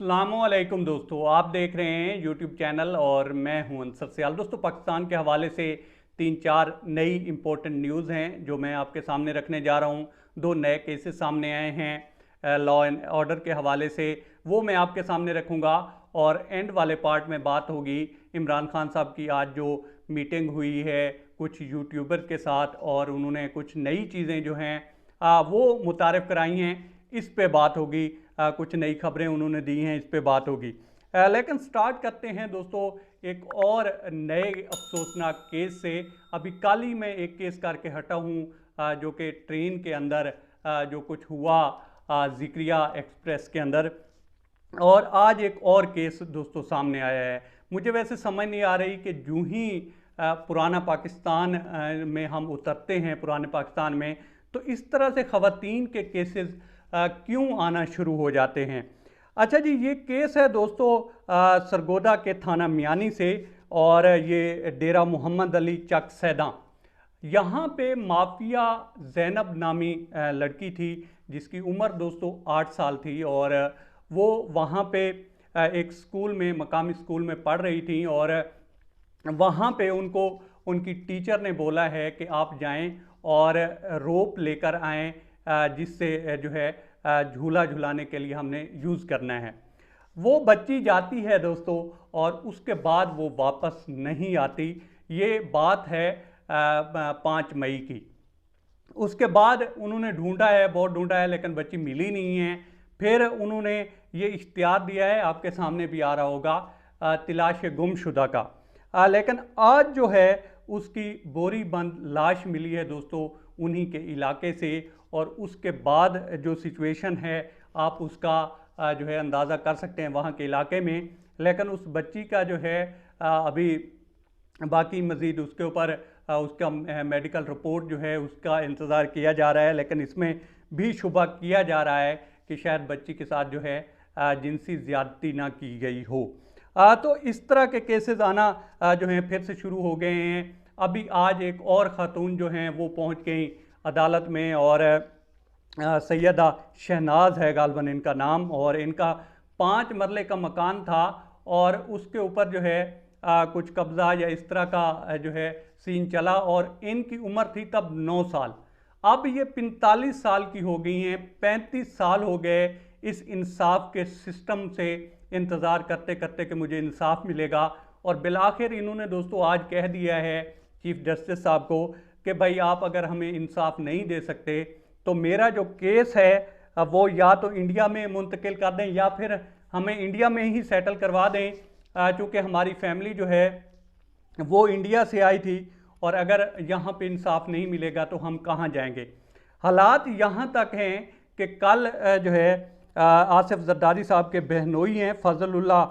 अस्सलामुअलैकुम दोस्तों, आप देख रहे हैं यूट्यूब चैनल और मैं हूं अंसर सियाल। दोस्तों, पाकिस्तान के हवाले से 3-4 नई इंपॉर्टेंट न्यूज़ हैं जो मैं आपके सामने रखने जा रहा हूं। 2 नए केसेस सामने आए हैं लॉ एंड ऑर्डर के हवाले से, वो मैं आपके सामने रखूंगा। और एंड वाले पार्ट में बात होगी इमरान खान साहब की आज जो मीटिंग हुई है कुछ यूट्यूबर के साथ, और उन्होंने कुछ नई चीज़ें जो हैं वो मुतारिफ कराई हैं, इस पे बात होगी। कुछ नई खबरें उन्होंने दी हैं, इस पे बात होगी। लेकिन स्टार्ट करते हैं दोस्तों एक और नए अफसोसनाक केस से। अभी कल ही मैं एक केस करके हटा हूँ जो कि ट्रेन के अंदर जो कुछ हुआ जिक्रिया एक्सप्रेस के अंदर, और आज एक और केस दोस्तों सामने आया है। मुझे वैसे समझ नहीं आ रही कि यूं ही पुराना पाकिस्तान में हम उतरते हैं, पुराने पाकिस्तान में तो इस तरह से ख़वातीन के केसेस क्यों आना शुरू हो जाते हैं। अच्छा जी, ये केस है दोस्तों सरगोदा के थाना मियानी से, और ये डेरा मोहम्मद अली चक सैदा। यहाँ पे माफिया जैनब नामी लड़की थी जिसकी उम्र दोस्तों 8 साल थी, और वो वहाँ पे एक स्कूल में, मकामी स्कूल में पढ़ रही थी। और वहाँ पे उनको उनकी टीचर ने बोला है कि आप जाएं और रोप लेकर आएँ जिससे जो है झूला झुलाने के लिए हमने यूज़ करना है। वो बच्ची जाती है दोस्तों, और उसके बाद वो वापस नहीं आती। ये बात है 5 मई की। उसके बाद उन्होंने ढूंढा है, बहुत ढूंढा है, लेकिन बच्ची मिली नहीं है। फिर उन्होंने ये इश्तिहार दिया है, आपके सामने भी आ रहा होगा, तलाश गुमशुदा का। लेकिन आज जो है उसकी बोरी बंद लाश मिली है दोस्तों उन्हीं के इलाके से। और उसके बाद जो सिचुएशन है आप उसका जो है अंदाज़ा कर सकते हैं वहाँ के इलाके में। लेकिन उस बच्ची का जो है अभी बाकी मज़ीद उसके ऊपर उसका मेडिकल रिपोर्ट जो है उसका इंतज़ार किया जा रहा है। लेकिन इसमें भी शुबा किया जा रहा है कि शायद बच्ची के साथ जो है जिनसी ज़्यादती ना की गई हो। तो इस तरह के केसेस आना जो हैं फिर से शुरू हो गए हैं। अभी आज एक और ख़ातून जो हैं वो पहुंच गई अदालत में, और सैयदा शहनाज है गालबन इनका नाम, और इनका 5 मरले का मकान था और उसके ऊपर जो है कुछ कब्ज़ा या इस तरह का जो है सीन चला। और इनकी उम्र थी तब 9 साल। अब ये 45 साल की हो गई हैं। 35 साल हो गए इस इंसाफ के सिस्टम से इंतज़ार करते करते कि मुझे इंसाफ मिलेगा। और बिलाखिर इन्होंने दोस्तों आज कह दिया है चीफ जस्टिस साहब को कि भाई आप अगर हमें इंसाफ नहीं दे सकते तो मेरा जो केस है वो या तो इंडिया में मुंतकिल कर दें या फिर हमें इंडिया में ही सेटल करवा दें, चूँकि हमारी फैमिली जो है वो इंडिया से आई थी, और अगर यहाँ पे इंसाफ नहीं मिलेगा तो हम कहाँ जाएंगे। हालात यहाँ तक हैं कि कल जो है आसिफ जरदारी साहब के बहनोई हैं फजलुल्लाह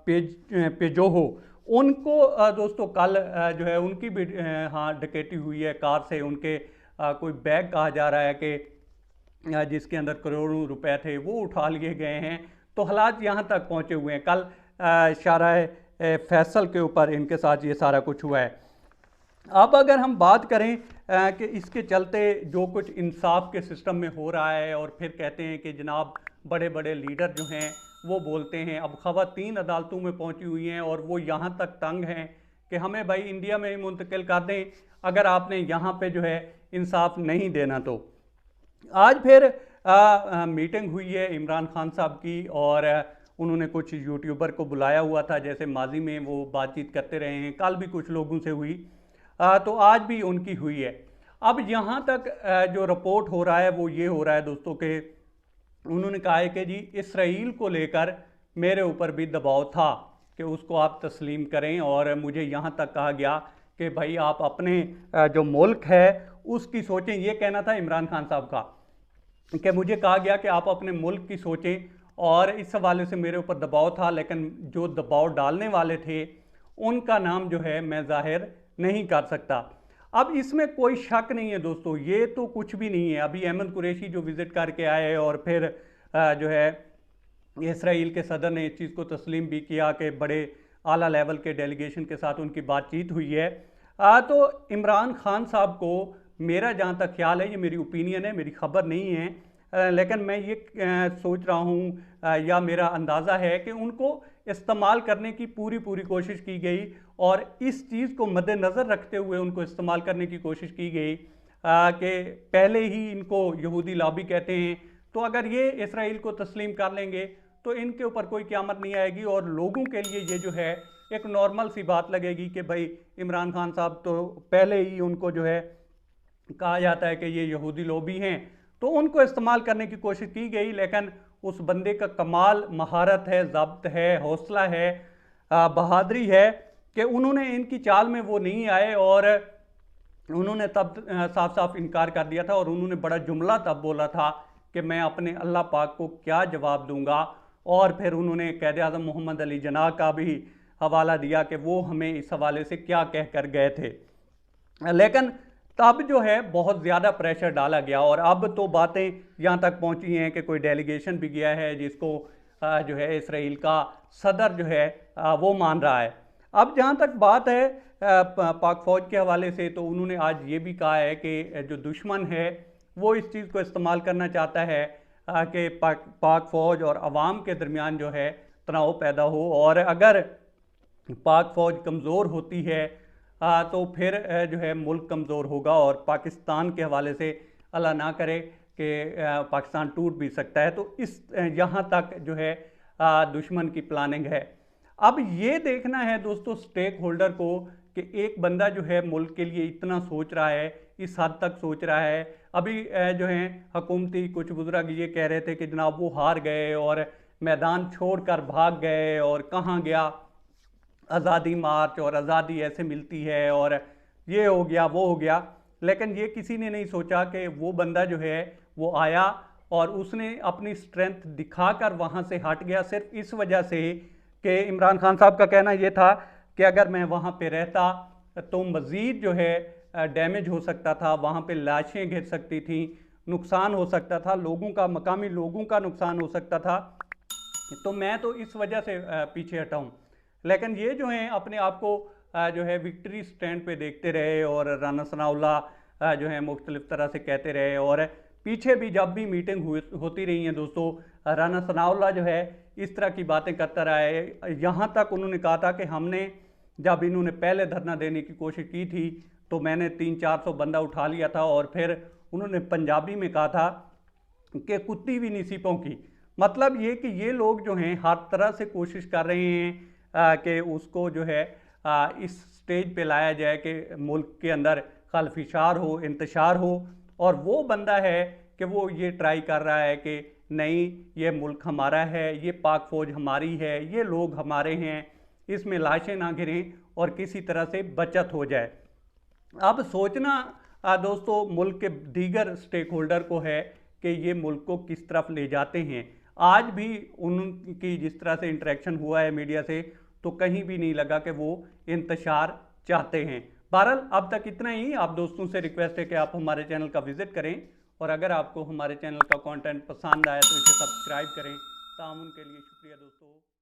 पेजोहो, उनको दोस्तों कल जो है उनकी भी हाँ डकैती हुई है कार से। उनके कोई बैग कहा जा रहा है कि जिसके अंदर करोड़ों रुपए थे वो उठा लिए गए हैं। तो हालात यहाँ तक पहुँचे हुए हैं। कल शाराए फैसल के ऊपर इनके साथ ये सारा कुछ हुआ है। अब अगर हम बात करें कि इसके चलते जो कुछ इंसाफ के सिस्टम में हो रहा है, और फिर कहते हैं कि जनाब बड़े बड़े लीडर जो हैं वो बोलते हैं, अब ख़वातीन अदालतों में पहुंची हुई हैं और वो यहाँ तक तंग हैं कि हमें भाई इंडिया में ही मुंतकिल कर दें अगर आपने यहाँ पे जो है इंसाफ नहीं देना। तो आज फिर मीटिंग हुई है इमरान खान साहब की, और उन्होंने कुछ यूट्यूबर को बुलाया हुआ था, जैसे माजी में वो बातचीत करते रहे हैं, कल भी कुछ लोगों से हुई, तो आज भी उनकी हुई है। अब यहाँ तक जो रिपोर्ट हो रहा है वो ये हो रहा है दोस्तों के उन्होंने कहा है कि जी इसराइल को लेकर मेरे ऊपर भी दबाव था कि उसको आप तस्लीम करें, और मुझे यहाँ तक कहा गया कि भाई आप अपने जो मुल्क है उसकी सोचें। ये कहना था इमरान खान साहब का कि मुझे कहा गया कि आप अपने मुल्क की सोचें, और इस हवाले से मेरे ऊपर दबाव था। लेकिन जो दबाव डालने वाले थे उनका नाम जो है मैं जाहिर नहीं कर सकता। अब इसमें कोई शक नहीं है दोस्तों, ये तो कुछ भी नहीं है। अभी अहमद कुरैशी जो विज़िट करके आए, और फिर जो है इसराइल के सदर ने इस चीज़ को तस्लीम भी किया कि बड़े आला लेवल के डेलीगेशन के साथ उनकी बातचीत हुई है। तो इमरान खान साहब को मेरा जहाँ तक ख्याल है, ये मेरी ओपिनियन है, मेरी खबर नहीं है, लेकिन मैं ये सोच रहा हूँ या मेरा अंदाज़ा है कि उनको इस्तेमाल करने की पूरी पूरी कोशिश की गई और इस चीज़ को मद्देनज़र रखते हुए उनको इस्तेमाल करने की कोशिश की गई कि पहले ही इनको यहूदी लॉबी कहते हैं, तो अगर ये इसराइल को तस्लीम कर लेंगे तो इनके ऊपर कोई क़यामत नहीं आएगी और लोगों के लिए ये जो है एक नॉर्मल सी बात लगेगी कि भाई इमरान खान साहब तो पहले ही उनको जो है कहा जाता है कि ये यहूदी लॉबी हैं, तो उनको इस्तेमाल करने की कोशिश की गई। लेकिन उस बंदे का कमाल महारत है, ज़ब्त है, हौसला है, बहादुरी है कि उन्होंने इनकी चाल में वो नहीं आए और उन्होंने तब साफ साफ इनकार कर दिया था और उन्होंने बड़ा जुमला तब बोला था कि मैं अपने अल्लाह पाक को क्या जवाब दूंगा। और फिर उन्होंने क़ायद आज़म मोहम्मद अली जिन्ना का भी हवाला दिया कि वो हमें इस हवाले से क्या कह कर गए थे। लेकिन तब जो है बहुत ज़्यादा प्रेशर डाला गया और अब तो बातें यहाँ तक पहुँची हैं कि कोई डेलीगेशन भी गया है जिसको जो है इसराइल का सदर जो है वो मान रहा है। अब जहाँ तक बात है पाक फ़ौज के हवाले से, तो उन्होंने आज ये भी कहा है कि जो दुश्मन है वो इस चीज़ को इस्तेमाल करना चाहता है कि पाक फ़ौज और अवाम के दरमियान जो है तनाव पैदा हो और अगर पाक फ़ौज कमज़ोर होती है तो फिर जो है मुल्क कमज़ोर होगा और पाकिस्तान के हवाले से अल्लाह ना करे कि पाकिस्तान टूट भी सकता है। तो इस यहाँ तक जो है दुश्मन की प्लानिंग है। अब ये देखना है दोस्तों स्टेक होल्डर को कि एक बंदा जो है मुल्क के लिए इतना सोच रहा है, इस हद तक सोच रहा है। अभी जो है हुकूमती कुछ बुजुर्ग ये कह रहे थे कि जनाब वो हार गए और मैदान छोड़कर भाग गए और कहाँ गया आज़ादी मार्च और आज़ादी ऐसे मिलती है और ये हो गया वो हो गया। लेकिन ये किसी ने नहीं सोचा कि वो बंदा जो है वो आया और उसने अपनी स्ट्रेंथ दिखाकर वहाँ से हट गया सिर्फ इस वजह से कि इमरान खान साहब का कहना ये था कि अगर मैं वहाँ पे रहता तो मज़ीद जो है डैमेज हो सकता था, वहाँ पे लाशें गिर सकती थी, नुकसान हो सकता था, लोगों का मकामी लोगों का नुकसान हो सकता था, तो मैं तो इस वजह से पीछे हटा हूँ। लेकिन ये जो हैं अपने आप को जो है विक्ट्री स्टैंड पे देखते रहे और राना सनाउल्लाह जो है मुख्तलिफ तरह से कहते रहे और पीछे भी जब भी मीटिंग होती रही है दोस्तों, राना सनाउल्लाह जो है इस तरह की बातें करता रहा है। यहाँ तक उन्होंने कहा था कि हमने जब इन्होंने पहले धरना देने की कोशिश की थी तो मैंने 300-400 बंदा उठा लिया था और फिर उन्होंने पंजाबी में कहा था कि कुत्ती भी नहीं सीपों की। मतलब ये कि ये लोग जो हैं हर तरह से कोशिश कर रहे हैं कि उसको जो है इस स्टेज पे लाया जाए कि मुल्क के अंदर खलफिशार हो, इंतशार हो। और वो बंदा है कि वो ये ट्राई कर रहा है कि नहीं ये मुल्क हमारा है, ये पाक फ़ौज हमारी है, ये लोग हमारे हैं, इसमें लाशें ना गिरें और किसी तरह से बचत हो जाए। अब सोचना दोस्तों मुल्क के दीगर स्टेक होल्डर को है कि ये मुल्क को किस तरफ ले जाते हैं। आज भी उनकी जिस तरह से इंटरेक्शन हुआ है मीडिया से तो कहीं भी नहीं लगा कि वो इंतशार चाहते हैं। बहरहाल अब तक इतना ही। आप दोस्तों से रिक्वेस्ट है कि आप हमारे चैनल का विज़िट करें और अगर आपको हमारे चैनल का कंटेंट पसंद आए तो इसे सब्सक्राइब करें। तामुन के लिए शुक्रिया दोस्तों।